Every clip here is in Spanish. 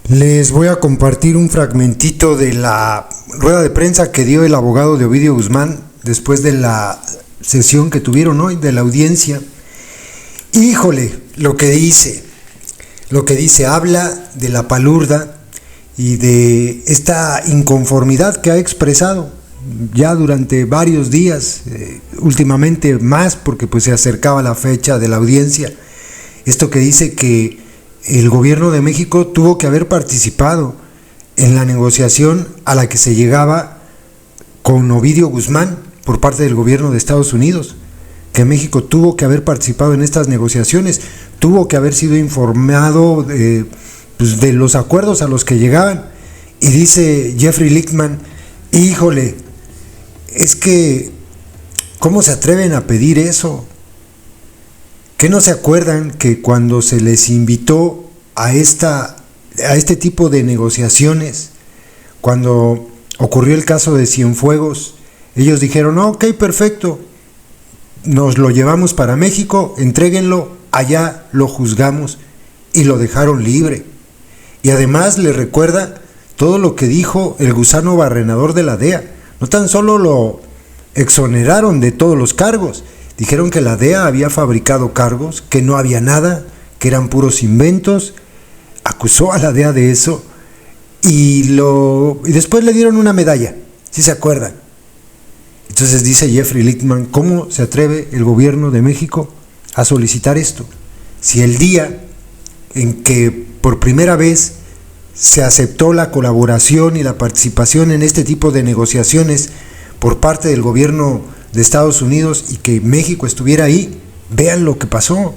Les voy a compartir un fragmentito de la rueda de prensa que dio el abogado de Ovidio Guzmán después de la sesión que tuvieron hoy, de la audiencia. Híjole, lo que dice habla de la palurda y de esta inconformidad que ha expresado ya durante varios días, últimamente más porque pues se acercaba la fecha de la audiencia. Esto que dice que el gobierno de México tuvo que haber participado en la negociación a la que se llegaba con Ovidio Guzmán por parte del gobierno de Estados Unidos, que México tuvo que haber participado en estas negociaciones, tuvo que haber sido informado de los acuerdos a los que llegaban. Y dice Jeffrey Litchman, híjole, es que ¿cómo se atreven a pedir eso? ¿Qué no se acuerdan que cuando se les invitó a este tipo de negociaciones, cuando ocurrió el caso de Cienfuegos, ellos dijeron, ok, perfecto, nos lo llevamos para México, entréguenlo, allá lo juzgamos, y lo dejaron libre? Y además le recuerda todo lo que dijo el gusano barrenador de la DEA. No tan solo lo exoneraron de todos los cargos, dijeron que la DEA había fabricado cargos, que no había nada, que eran puros inventos. Acusó a la DEA de eso y después le dieron una medalla, ¿sí se acuerdan? Entonces dice Jeffrey Litchman, ¿cómo se atreve el gobierno de México a solicitar esto? Si el día en que por primera vez se aceptó la colaboración y la participación en este tipo de negociaciones por parte del gobierno de Estados Unidos y que México estuviera ahí, vean lo que pasó.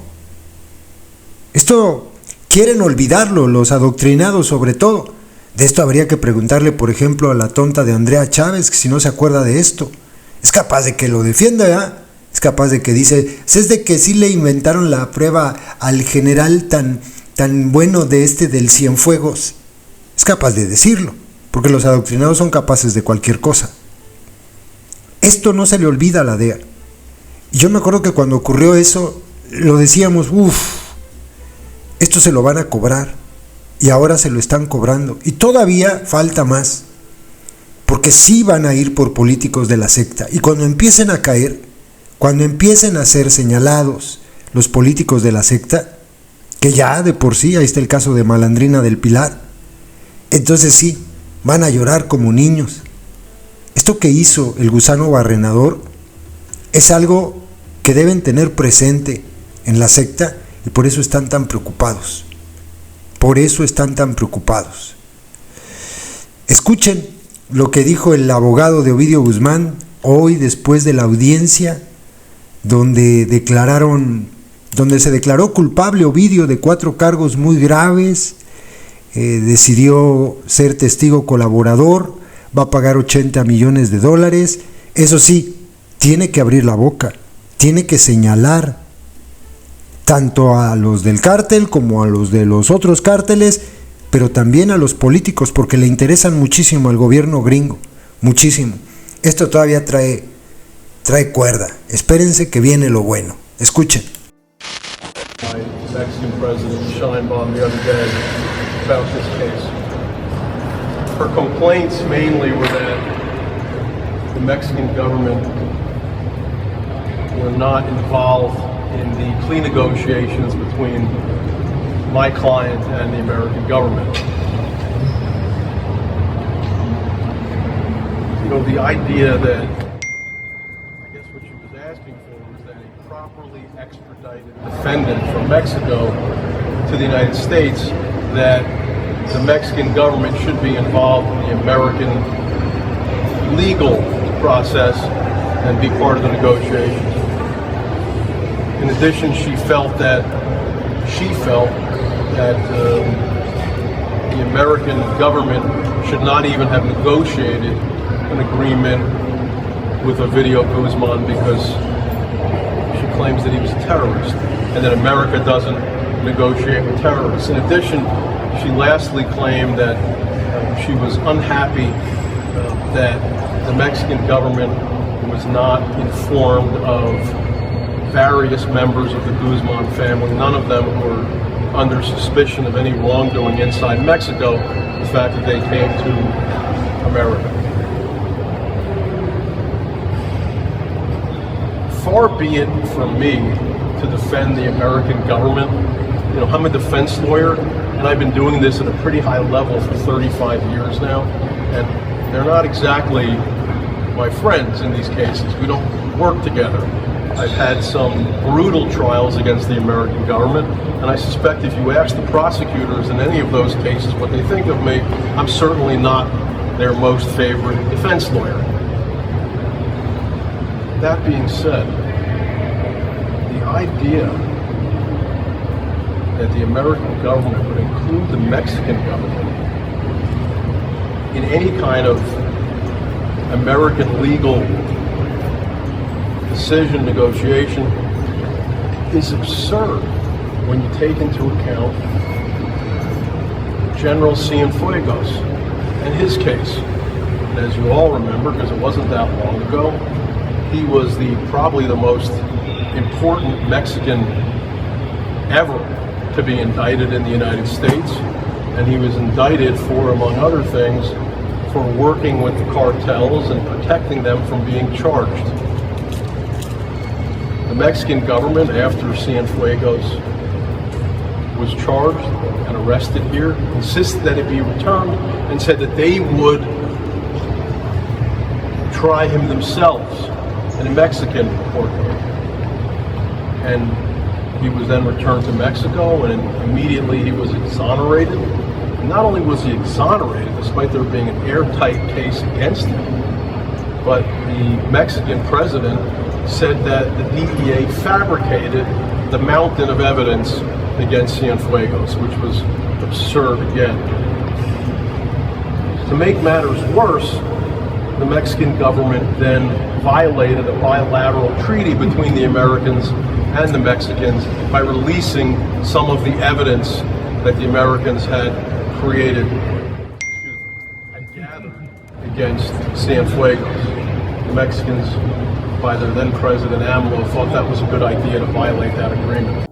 Esto quieren olvidarlo los adoctrinados sobre todo. De esto habría que preguntarle, por ejemplo, a la tonta de Andrea Chávez, que si no se acuerda de esto, es capaz de que lo defienda, ¿eh? Es capaz de que dice, es de que sí le inventaron la prueba al general tan bueno del Cienfuegos. Es capaz de decirlo, porque los adoctrinados son capaces de cualquier cosa. Esto no se le olvida a la DEA. Y yo me acuerdo que cuando ocurrió eso, lo decíamos, esto se lo van a cobrar, y ahora se lo están cobrando, y todavía falta más, porque sí van a ir por políticos de la secta, y cuando empiecen a caer, cuando empiecen a ser señalados los políticos de la secta, que ya de por sí, ahí está el caso de Malandrina del Pilar, entonces sí, van a llorar como niños. Esto que hizo el gusano barrenador es algo que deben tener presente en la secta y por eso están tan preocupados. Por eso están tan preocupados. Escuchen lo que dijo el abogado de Ovidio Guzmán hoy después de la audiencia donde se declaró culpable Ovidio de 4 cargos muy graves, decidió ser testigo colaborador, va a pagar $80 millones. Eso sí, tiene que abrir la boca, tiene que señalar tanto a los del cártel como a los de los otros cárteles, pero también a los políticos, porque le interesan muchísimo al gobierno gringo, muchísimo. Esto todavía trae cuerda. Espérense que viene lo bueno. Escuchen. Mexican President Sheinbaum the other day about this case. Her complaints mainly were that the Mexican government were not involved in the plea negotiations between my client and the American government. You know, the idea that, I guess what she was asking for was that a properly extradited defendant from Mexico to the United States, that the Mexican government should be involved in the American legal process and be part of the negotiations. In addition, she felt that the American government should not even have negotiated an agreement with Ovidio Guzman because she claims that he was a terrorist and that America doesn't negotiate with terrorists. In addition, she lastly claimed that she was unhappy that the Mexican government was not informed of various members of the Guzman family. None of them were under suspicion of any wrongdoing inside Mexico, the fact that they came to America. Far be it from me to defend the American government. You know, I'm a defense lawyer, and I've been doing this at a pretty high level for 35 years now, and they're not exactly my friends in these cases. We don't work together. I've had some brutal trials against the American government, and I suspect if you ask the prosecutors in any of those cases what they think of me, I'm certainly not their most favorite defense lawyer. That being said, the idea that the American government would include the Mexican government in any kind of American legal decision negotiation is absurd when you take into account General Cienfuegos and his case. And as you all remember, because it wasn't that long ago, he was probably the most important Mexican ever to be indicted in the United States, and he was indicted for, among other things, for working with the cartels and protecting them from being charged. The Mexican government, after Cienfuegos was charged and arrested here, insisted that it be returned and said that they would try him themselves in a Mexican court. And he was then returned to Mexico, and immediately he was exonerated. And not only was he exonerated, despite there being an airtight case against him, but the Mexican president said that the DEA fabricated the mountain of evidence against Cienfuegos, which was absurd again. To make matters worse, the Mexican government then violated a bilateral treaty between the Americans and the Mexicans by releasing some of the evidence that the Americans had created and gathered against Cienfuegos. The Mexicans, by their then President AMLO, thought that was a good idea to violate that agreement.